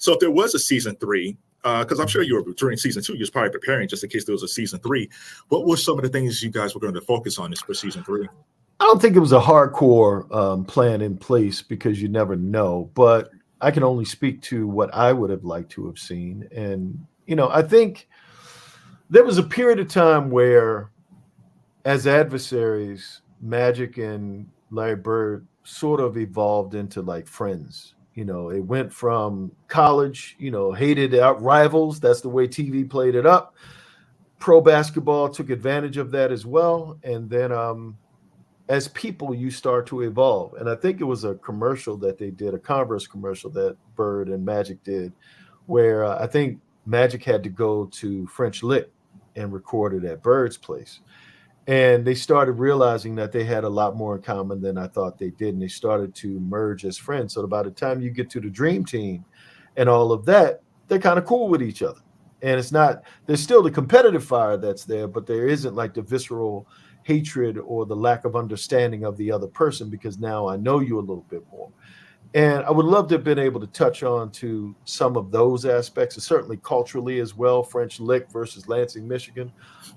So if there was a season three, because I'm sure you were during season two, you was probably preparing just in case there was a season three. What were some of the things you guys were going to focus on this for season three? I don't think it was a hardcore plan in place because you never know, but I can only speak to what I would have liked to have seen. And, I think there was a period of time where, as adversaries, Magic and Larry Bird sort of evolved into like friends. It went from college, hated out rivals. That's the way TV played it up. Pro basketball took advantage of that as well. And then as people, you start to evolve. And I think it was a commercial that they did, a Converse commercial that Bird and Magic did, where I think Magic had to go to French Lick and record it at Bird's place. And they started realizing that they had a lot more in common than I thought they did. And they started to merge as friends. So by the time you get to the Dream Team and all of that, they're kind of cool with each other. And it's not, there's still the competitive fire that's there, but there isn't like the visceral hatred or the lack of understanding of the other person, because now I know you a little bit more. And I would love to have been able to touch on to some of those aspects, and certainly culturally as well. French Lick versus Lansing, Michigan.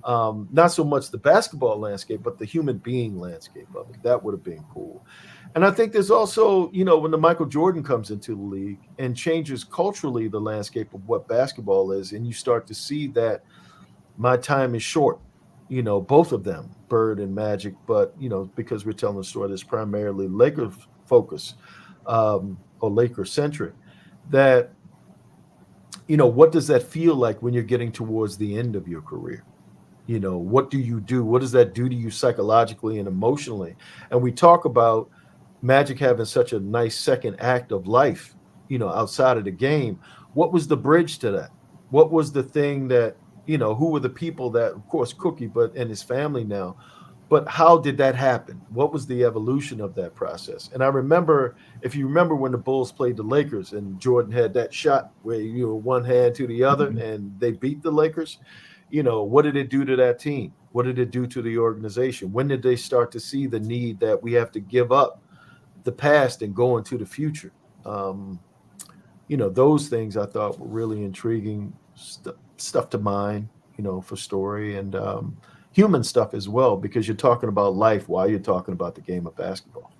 Not so much the basketball landscape, but the human being landscape of it. That would have been cool. And I think there's also, when the Michael Jordan comes into the league and changes culturally the landscape of what basketball is, and you start to see that my time is short. Both of them, Bird and Magic, but, because we're telling a story that's primarily Laker focused, or Laker centric, that, what does that feel like when you're getting towards the end of your career? What do you do? What does that do to you psychologically and emotionally? And we talk about Magic having such a nice second act of life, outside of the game. What was the bridge to that? What was the thing that, who were the people that, of course, Cookie, but and his family now, but how did that happen? What was the evolution of that process? And I remember, if you remember when the Bulls played the Lakers and Jordan had that shot where you were one hand to the other and they beat the Lakers, what did it do to that team? What did it do to the organization? When did they start to see the need that we have to give up the past and go into the future? Those things I thought were really intriguing stuff to mine, for story, and human stuff as well, because you're talking about life while you're talking about the game of basketball.